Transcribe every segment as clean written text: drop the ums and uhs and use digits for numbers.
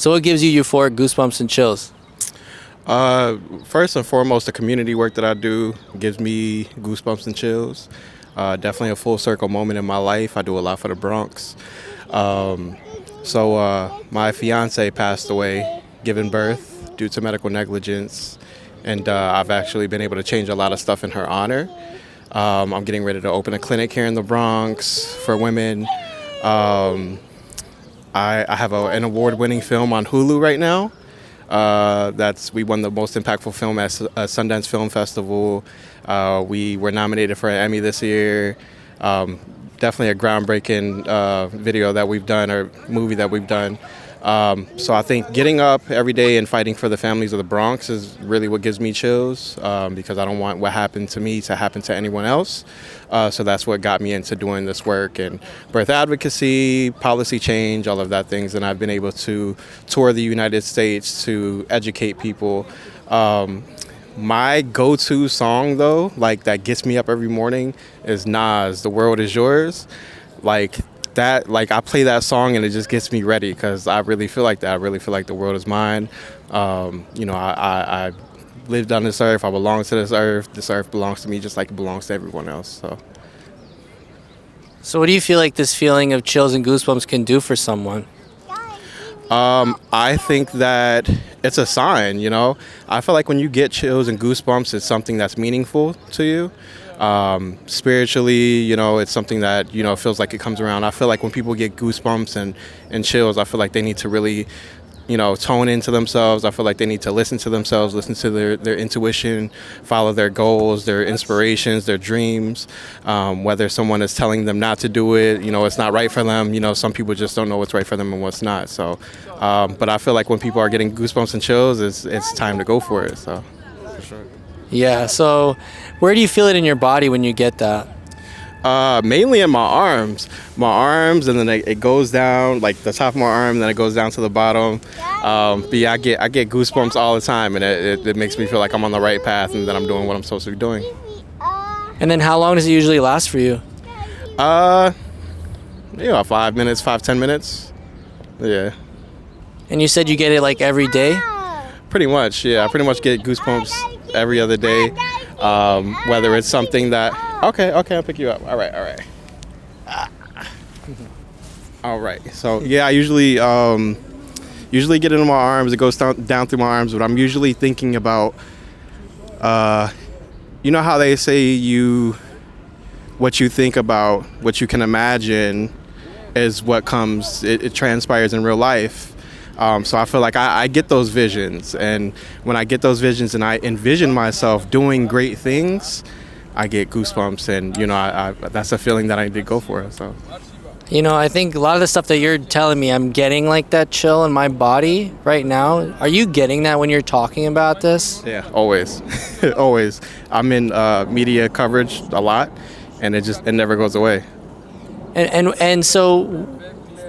So what gives you euphoric goosebumps and chills? First and foremost, the community work that I do gives me goosebumps and chills. Definitely a full circle moment in my life. I do a lot for the Bronx. My fiance passed away giving birth due to medical negligence, and I've actually been able to change a lot of stuff in her honor. I'm getting ready to open a clinic here in the Bronx for women. I have an award-winning film on Hulu right now. We won the most impactful film at Sundance Film Festival. We were nominated for an Emmy this year. Definitely a groundbreaking video that we've done, or movie that we've done. So I think getting up every day and fighting for the families of the Bronx is really what gives me chills, because I don't want what happened to me to happen to anyone else. So that's what got me into doing this work, and birth advocacy, policy change, all of that things. And I've been able to tour the United States to educate people. My go-to song, though, like that gets me up every morning, is Nas, "The World Is Yours." Like that, like I play that song and it just gets me ready, because I really feel like that. I really feel like the world is mine. I lived on this earth. I belong to this earth. This earth belongs to me just like it belongs to everyone else. So what do you feel like this feeling of chills and goosebumps can do for someone? I think that it's a sign, I feel like when you get chills and goosebumps, it's something that's meaningful to you. Spiritually, it's something that, feels like it comes around. I feel like when people get goosebumps and chills, I feel like they need to really, tone into themselves. I feel like they need to listen to themselves, listen to their intuition, follow their goals, their inspirations, their dreams. Whether someone is telling them not to do it, it's not right for them. Some people just don't know what's right for them and what's not. So, but I feel like when people are getting goosebumps and chills, it's time to go for it. So, for sure. Yeah. So, where do you feel it in your body when you get that? Mainly in my arms, and then it goes down like the top of my arm, then it goes down to the bottom. But yeah, I get goosebumps all the time, and it makes me feel like I'm on the right path and that I'm doing what I'm supposed to be doing. And then how long does it usually last for you? 5 minutes, 5-10 minutes. Yeah. And you said you get it like every day? Pretty much, yeah. I pretty much get goosebumps every other day. Whether it's something that... Okay, I'll pick you up. All right. All right. So, yeah, I usually get it in my arms. It goes down through my arms, but I'm usually thinking about... you know how they say what you think about, what you can imagine is what comes, it transpires in real life. So I feel like I get those visions, and when I get those visions and I envision myself doing great things, I get goosebumps, and that's a feeling that I need to go for. So, I think a lot of the stuff that you're telling me, I'm getting like that chill in my body right now. Are you getting that when you're talking about this? Yeah, always, always. I'm in media coverage a lot, and it never goes away. And so,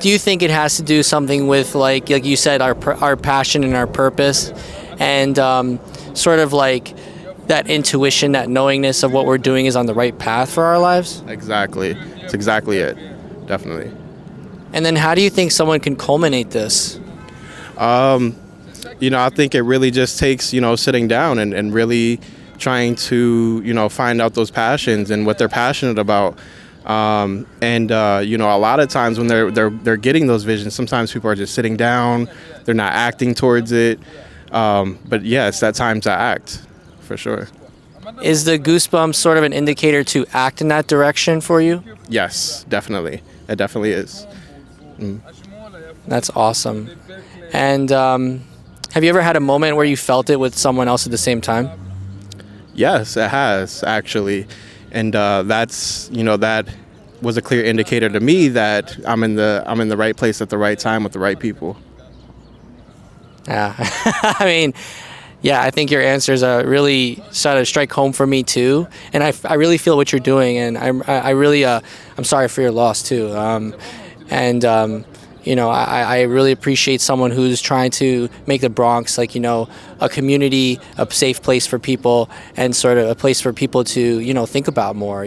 do you think it has to do something with like you said, our passion and our purpose, and sort of like that intuition, that knowingness of what we're doing is on the right path for our lives? Exactly. It's exactly it. Definitely. And then how do you think someone can culminate this? I think it really just takes, sitting down and really trying to, find out those passions and what they're passionate about. A lot of times when they're getting those visions, sometimes people are just sitting down, they're not acting towards it. But yeah, it's that time to act, for sure. Is the goosebumps sort of an indicator to act in that direction for you? Yes, definitely. It definitely is. That's awesome. And have you ever had a moment where you felt it with someone else at the same time? Yes, it has, actually. And that was a clear indicator to me that I'm in the right place at the right time with the right people. Yeah. I mean, yeah, I think your answers really sort of strike home for me too, and I really feel what you're doing, and I really I'm sorry for your loss too, I really appreciate someone who's trying to make the Bronx like, a community, a safe place for people, and sort of a place for people to, think about more,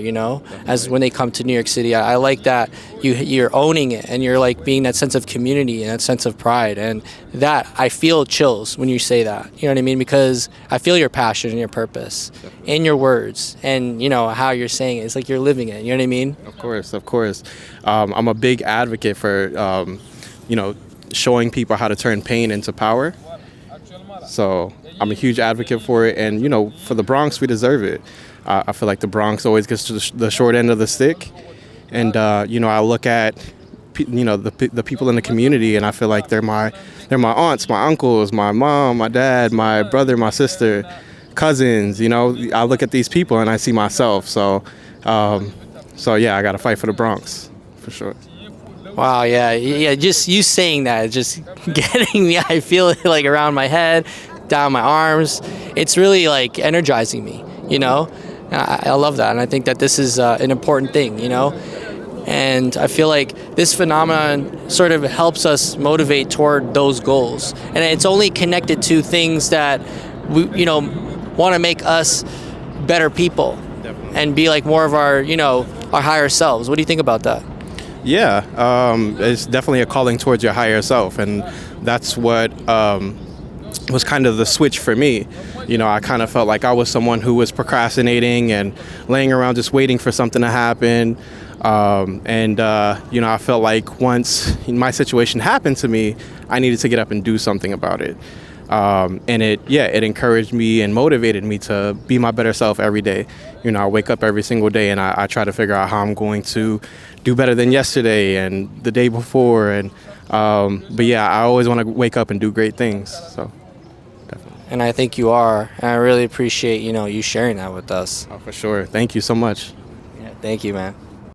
as when they come to New York City. I like that you're owning it, and you're like being that sense of community and that sense of pride. And that, I feel chills when you say that, you know what I mean? Because I feel your passion and your purpose in your words, and, how you're saying it. It's like you're living it, you know what I mean? Of course. I'm a big advocate for, showing people how to turn pain into power. So I'm a huge advocate for it. And, for the Bronx, we deserve it. I feel like the Bronx always gets to the short end of the stick. And, I look at, the people in the community, and I feel like they're my aunts, my uncles, my mom, my dad, my brother, my sister, cousins. I look at these people and I see myself. So yeah, I got to fight for the Bronx for sure. Wow, yeah. Just you saying that, just getting me. I feel it like around my head, down my arms. It's really like energizing me. I love that, and I think that this is an important thing. And I feel like this phenomenon sort of helps us motivate toward those goals, and it's only connected to things that we, want to make us better people. Definitely. And be like more of our, our higher selves. What do you think about that? Yeah, it's definitely a calling towards your higher self, and that's what was kind of the switch for me. I kind of felt like I was someone who was procrastinating and laying around just waiting for something to happen. I felt like once my situation happened to me, I needed to get up and do something about it. And it encouraged me and motivated me to be my better self every day. I wake up every single day and I try to figure out how I'm going to do better than yesterday and the day before. And I always want to wake up and do great things. So definitely. And I think you are. And I really appreciate you sharing that with us. Oh, for sure. Thank you so much. Yeah, thank you, man.